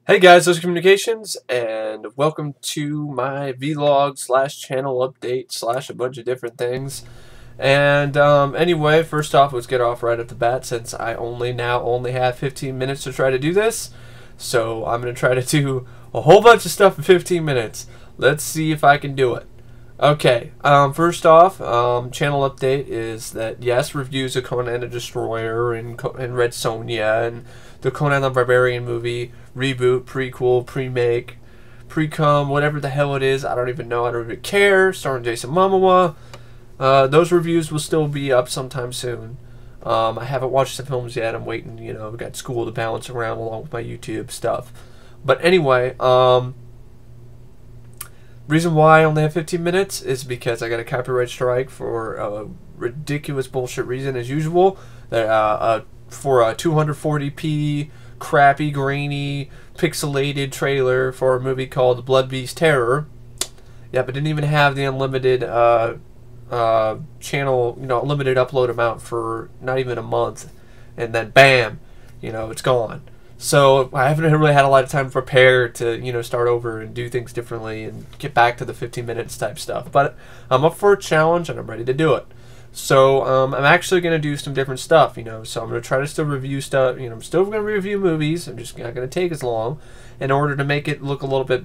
Hey guys, this is Communications, and welcome to my vlog slash channel update slash a bunch of different things. And anyway, first off, let's get off right at the bat since I only have 15 minutes to try to do this. So I'm going to try to do a whole bunch of stuff in 15 minutes. Let's see if I can do it. Okay, first off, channel update is that yes, reviews of Conan the Destroyer and Red Sonja and the Conan the Barbarian movie, reboot, prequel, pre-make, pre-cum, whatever the hell it is, I don't even know, I don't even care, starring Jason Momoa. Those reviews will still be up sometime soon. I haven't watched the films yet, I'm waiting, I've got school to balance around along with my YouTube stuff. But anyway, reason why I only have 15 minutes is because I got a copyright strike for a ridiculous bullshit reason as usual. For a 240p crappy, grainy, pixelated trailer for a movie called Blood Beast Terror. Yep, it didn't even have the unlimited channel, unlimited upload amount for not even a month, and then bam, it's gone. So I haven't really had a lot of time to prepare to, start over and do things differently and get back to the 15 minutes type stuff. But I'm up for a challenge and I'm ready to do it. So I'm actually going to do some different stuff, So I'm going to try to still review stuff. I'm still going to review movies. I'm just not going to take as long in order to make it look a little bit.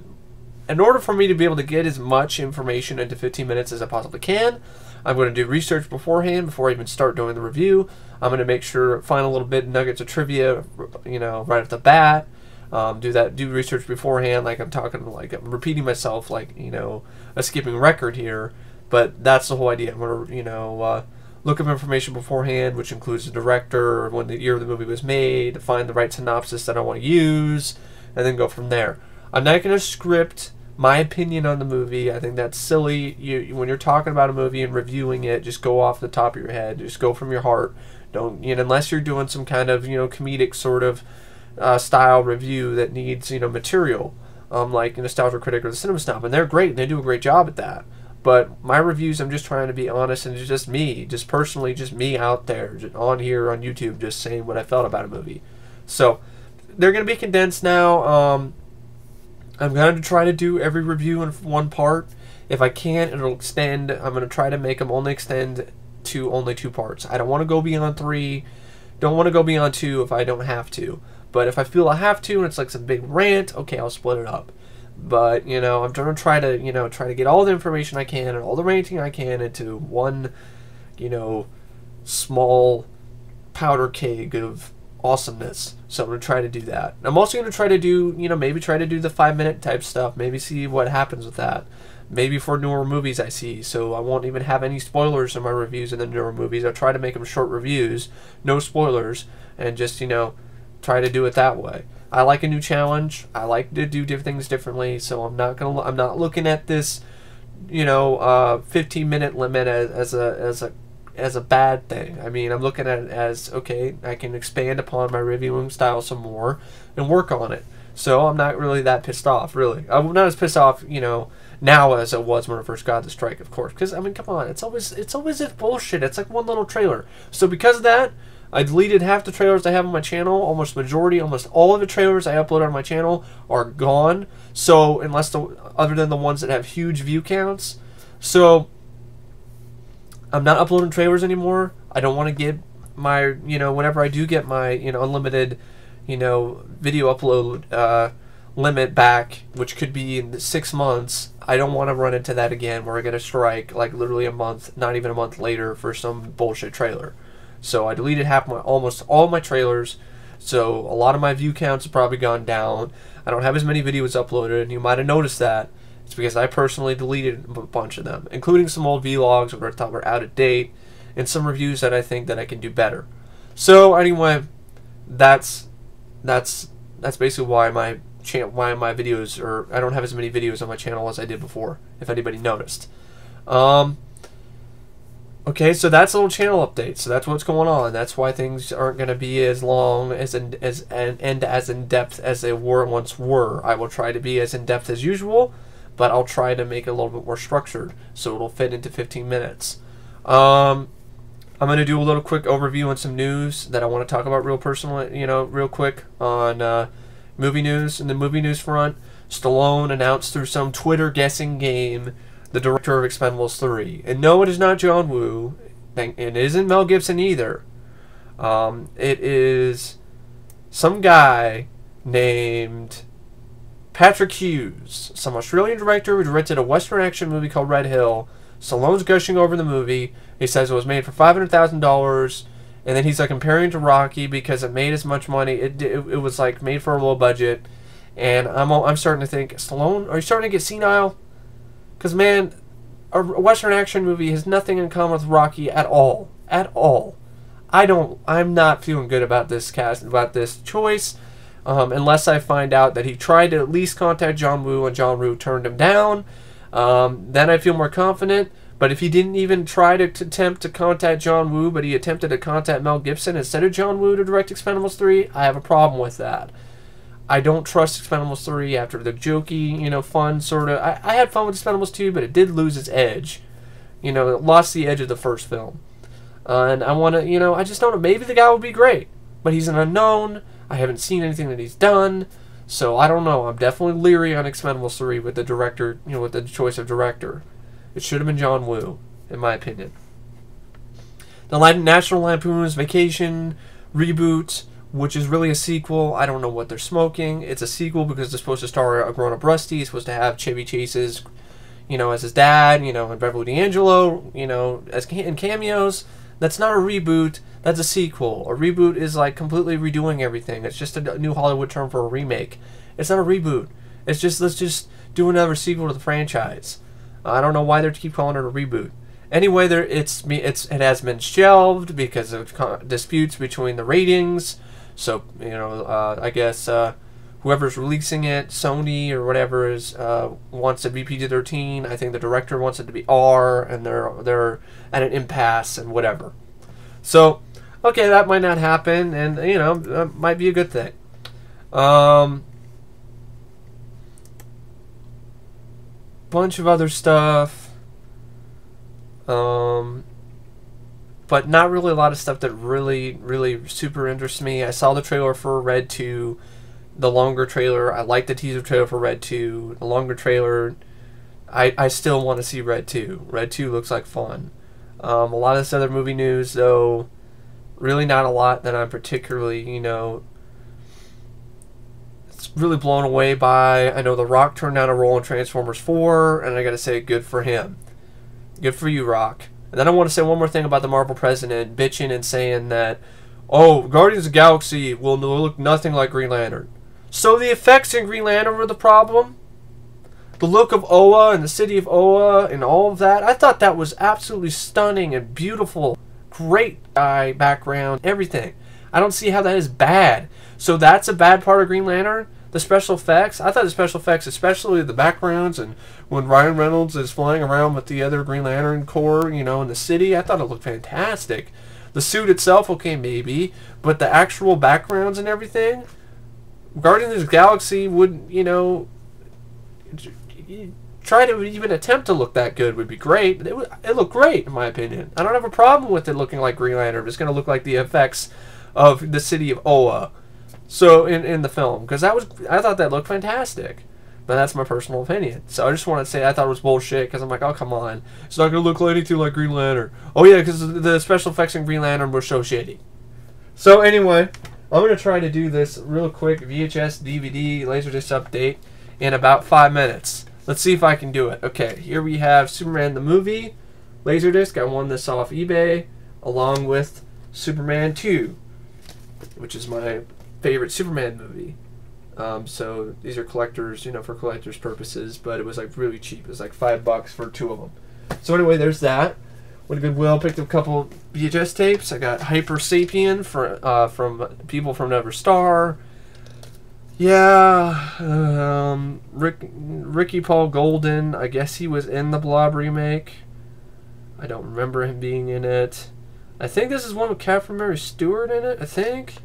In order for me to be able to get as much information into 15 minutes as I possibly can, I'm going to do research beforehand before I even start doing the review. I'm going to make sure find a little bit nuggets of trivia, right off the bat. Do research beforehand, like I'm repeating myself, like a skipping record here. But that's the whole idea. I'm going to look up information beforehand, which includes the director, when the year of the movie was made, find the right synopsis that I want to use, and then go from there. I'm not going to script my opinion on the movie. I think that's silly. When you're talking about a movie and reviewing it, just go off the top of your head. Just go from your heart. Don't unless you're doing some kind of comedic sort of style review that needs material, like Nostalgia Critic or the Cinema Snob, and they're great. And they do a great job at that. But my reviews, I'm just trying to be honest, and it's just me, just personally, just me out there, just on here on YouTube, just saying what I felt about a movie. So they're going to be condensed now. I'm going to try to do every review in one part. If I can, it'll extend. I'm going to try to make them only extend to only 2 parts. I don't want to go beyond 3. Don't want to go beyond 2 if I don't have to. But if I feel I have to and it's like some big rant, okay, I'll split it up. But, I'm going to try to get all the information I can and all the ranting I can into one, small powder keg of awesomeness. So I'm going to try to do that. I'm also going to try to do, maybe try to do the 5-minute type stuff. Maybe see what happens with that. Maybe for newer movies I see. So I won't even have any spoilers in my reviews in the newer movies. I'll try to make them short reviews, no spoilers, and just, try to do it that way. I like a new challenge. I like to do things differently. So I'm not looking at this, 15-minute limit as a bad thing. I mean, I'm looking at it as, okay, I can expand upon my reviewing style some more and work on it. So I'm not really that pissed off, really. I'm not as pissed off, now as I was when I first got the strike, of course. Because, I mean, come on, it's always this bullshit. It's like one little trailer. So because of that, I deleted half the trailers I have on my channel. Almost all of the trailers I upload on my channel are gone. So, other than the ones that have huge view counts. So, I'm not uploading trailers anymore. I don't want to get my, whenever I do get my, unlimited, video upload limit back, which could be in 6 months, I don't want to run into that again where I get a strike, like literally a month, not even a month later for some bullshit trailer. So I deleted almost all my trailers. So a lot of my view counts have probably gone down. I don't have as many videos uploaded, and you might have noticed that. It's because I personally deleted a bunch of them, including some old vlogs that I thought were out of date, and some reviews that I think that I can do better. So anyway, that's basically why my videos I don't have as many videos on my channel as I did before, if anybody noticed. Okay, so that's a little channel update. So that's what's going on. That's why things aren't going to be as long as in depth as they once were. I will try to be as in depth as usual, but I'll try to make it a little bit more structured so it'll fit into 15 minutes. I'm going to do a little quick overview on some news that I want to talk about real personally, real quick on Movie news. In the movie news front, Stallone announced through some Twitter guessing game the director of Expendables 3. And no, it is not John Woo. And it isn't Mel Gibson either. It is some guy named Patrick Hughes, some Australian director who directed a Western action movie called Red Hill. Stallone's gushing over the movie. He says it was made for $500,000, and then he's like comparing it to Rocky because it made as much money. It was like made for a low budget, and I'm starting to think, Stallone, are you starting to get senile? Because man, a Western action movie has nothing in common with Rocky at all. At all. I'm not feeling good about this choice, unless I find out that he tried to at least contact John Woo and John Woo turned him down. Then I feel more confident. But if he didn't even try to attempt to contact John Woo, but he attempted to contact Mel Gibson instead of John Woo to direct Expendables 3, I have a problem with that. I don't trust Expendables 3 after the jokey, fun sort of... I had fun with Expendables 2, but it did lose its edge. It lost the edge of the first film. And I want to, I just don't know. Maybe the guy would be great, but he's an unknown. I haven't seen anything that he's done, so I don't know. I'm definitely leery on Expendables 3 with the director, with the choice of director. It should have been John Woo, in my opinion. The National Lampoon's Vacation reboot, which is really a sequel. I don't know what they're smoking. It's a sequel because they're supposed to star a grown-up Rusty. It's supposed to have Chevy Chase's, as his dad, and Beverly D'Angelo, as in cameos. That's not a reboot. That's a sequel. A reboot is like completely redoing everything. It's just a new Hollywood term for a remake. It's not a reboot. It's just, let's just do another sequel to the franchise. I don't know why they keep calling it a reboot. Anyway, it has been shelved because of disputes between the ratings. So, I guess whoever's releasing it, Sony or whatever, wants it to be PG-13. I think the director wants it to be R, and they're at an impasse and whatever. So, okay, that might not happen, and that might be a good thing. Bunch of other stuff, but not really a lot of stuff that really super interests me. I saw the trailer for Red 2, the longer trailer. I like the teaser trailer for Red 2. The longer trailer, I still want to see Red 2. Red 2 looks like fun. A lot of this other movie news, though, really not a lot that I'm particularly, really blown away by. I know The Rock turned down a role in Transformers 4, and I gotta say, good for him. Good for you, Rock. And then I want to say one more thing about the Marvel president bitching and saying that, oh, Guardians of the Galaxy will look nothing like Green Lantern. So the effects in Green Lantern were the problem? The look of Oa and the city of Oa and all of that? I thought that was absolutely stunning and beautiful. Great eye background, everything. I don't see how that is bad. So that's a bad part of Green Lantern? The special effects? I thought the special effects, especially the backgrounds and when Ryan Reynolds is flying around with the other Green Lantern Corps, in the city, I thought it looked fantastic. The suit itself, okay, maybe, but the actual backgrounds and everything, Guardians of the Galaxy would, try to even attempt to look that good would be great. It looked great, in my opinion. I don't have a problem with it looking like Green Lantern. It's going to look like the effects of the city of Oa. So in the film, because I thought that looked fantastic, but that's my personal opinion. So I just want to say I thought it was bullshit because I'm like, oh come on, it's not gonna look anything like Green Lantern. Oh yeah, because the special effects in Green Lantern were so shitty. So anyway, I'm gonna try to do this real quick VHS DVD Laserdisc update in about 5 minutes. Let's see if I can do it. Okay, here we have Superman the movie Laserdisc. I won this off eBay along with Superman 2, which is my favorite Superman movie. So these are collectors, for collectors purposes, but it was like really cheap. It was like $5 for 2 of them. So anyway, there's that. Went to Goodwill, picked up a couple VHS tapes. I got Hyper Sapien from People from Never Star. Yeah, Ricky Paul Golden. I guess he was in the Blob remake. I don't remember him being in it. I think this is one with Catherine Mary Stewart in it. I think.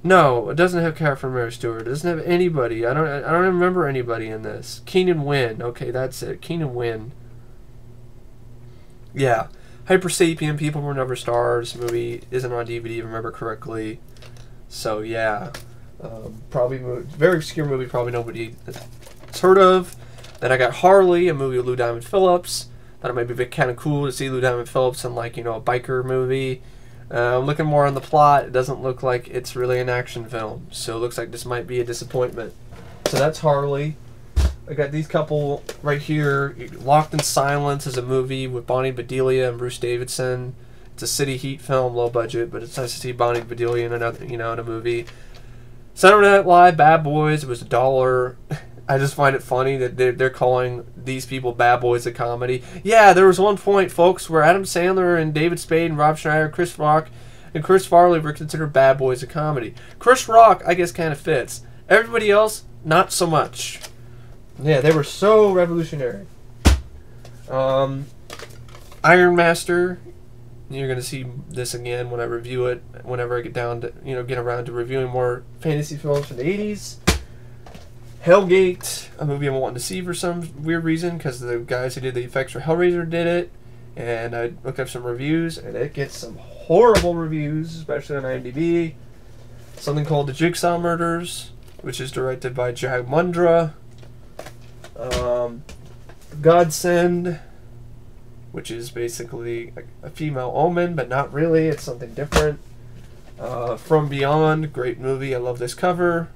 No, it doesn't have Catherine Mary Stewart. It doesn't have anybody. I don't remember anybody in this. Keenan Wynn. Okay, that's it. Keenan Wynn. Yeah. Hyper Sapien, People Were Never Stars movie isn't on DVD, if I remember correctly. So, yeah. Probably very obscure movie, probably nobody has heard of. Then I got Harley, a movie with Lou Diamond Phillips. Thought it might be kind of cool to see Lou Diamond Phillips in, like, you know, a biker movie. Looking more on the plot, it doesn't look like it's really an action film, so it looks like this might be a disappointment. So that's Harley. I got these couple right here. Locked in Silence is a movie with Bonnie Bedelia and Bruce Davidson. It's a city heat film, low budget, but it's nice to see Bonnie Bedelia in another, you know, in a movie. Saturday Night Live, Bad Boys. It was $1. I just find it funny that they're calling these people Bad Boys a comedy. Yeah, there was one point, folks, where Adam Sandler and David Spade and Rob Schneider, Chris Rock, and Chris Farley were considered Bad Boys a comedy. Chris Rock, I guess, kind of fits. Everybody else, not so much. Yeah, they were so revolutionary. Iron Master. You're going to see this again when I review it, whenever I get down to, you know, get around to reviewing more fantasy films from the 80s. Hellgate, a movie I'm wanting to see for some weird reason, because the guys who did the effects for Hellraiser did it, and I looked up some reviews, and it gets some horrible reviews, especially on IMDb. Something called The Jigsaw Murders, which is directed by Jag Mundra. Godsend, which is basically a female omen, but not really. It's something different. From Beyond, great movie. I love this cover.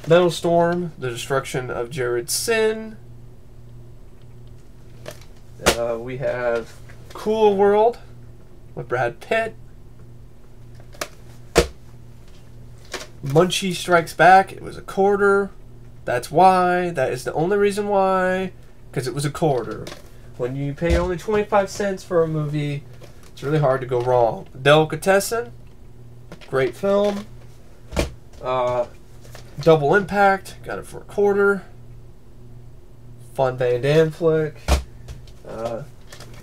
Metal Storm, The Destruction of Jared Sin. We have Cool World with Brad Pitt. Munchie Strikes Back. It was a quarter. That's why. That is the only reason why. Because it was a quarter. When you pay only 25 cents for a movie, it's really hard to go wrong. Delicatessen. Great film. Double Impact. Got it for a quarter. Fun Van Damme flick. Then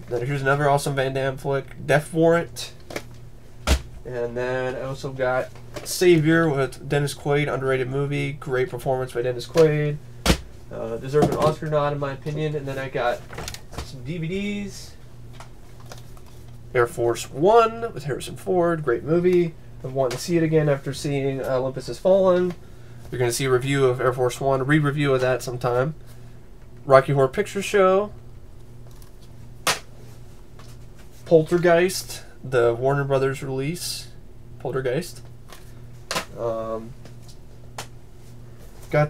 here's another awesome Van Damme flick. Death Warrant. And then I also got Savior with Dennis Quaid, underrated movie. Great performance by Dennis Quaid. Deserved an Oscar nod in my opinion. And then I got some DVDs. Air Force One with Harrison Ford. Great movie. I'm wanting to see it again after seeing Olympus Has Fallen. You're going to see a review of Air Force One, a re-review of that sometime. Rocky Horror Picture Show. Poltergeist, the Warner Brothers release. Poltergeist. Got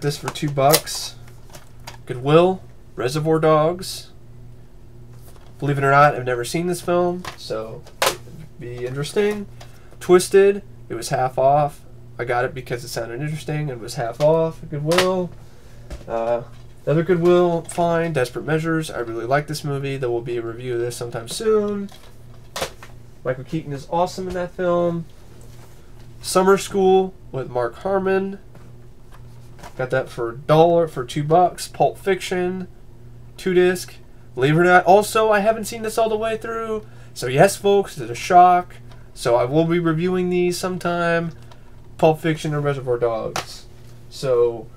this for $2. Goodwill, Reservoir Dogs. Believe it or not, I've never seen this film, so it'd be interesting. Twisted, it was half off. I got it because it sounded interesting. It was half off. Goodwill. Another Goodwill find, Desperate Measures. I really like this movie. There will be a review of this sometime soon. Michael Keaton is awesome in that film. Summer School with Mark Harmon. Got that for $1, for $2. Pulp Fiction, 2-disc. Believe it or not, also, I haven't seen this all the way through. So yes, folks, it's a shock. So I will be reviewing these sometime. Pulp Fiction and Reservoir Dogs. So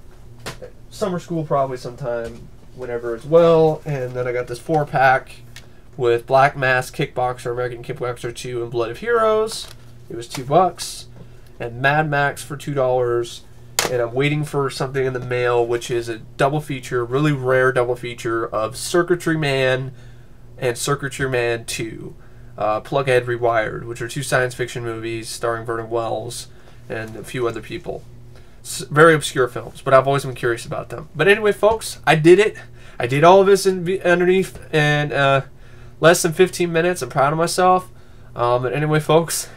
Summer School probably sometime whenever as well. And then I got this 4-pack with Black Mask, Kickboxer, American Kickboxer 2, and Blood of Heroes. It was $2. And Mad Max for $2. And I'm waiting for something in the mail, which is a double feature, really rare double feature of Circuitry Man and Circuitry Man 2. Plughead Rewired, which are 2 science fiction movies starring Vernon Wells and a few other people. Very obscure films, but I've always been curious about them. But anyway, folks, I did it. I did all of this underneath in less than 15 minutes. I'm proud of myself. But anyway, folks,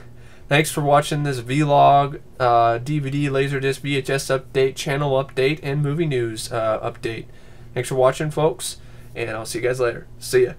thanks for watching this vlog, DVD, Laserdisc, VHS update, channel update, and movie news update. Thanks for watching, folks, and I'll see you guys later. See ya.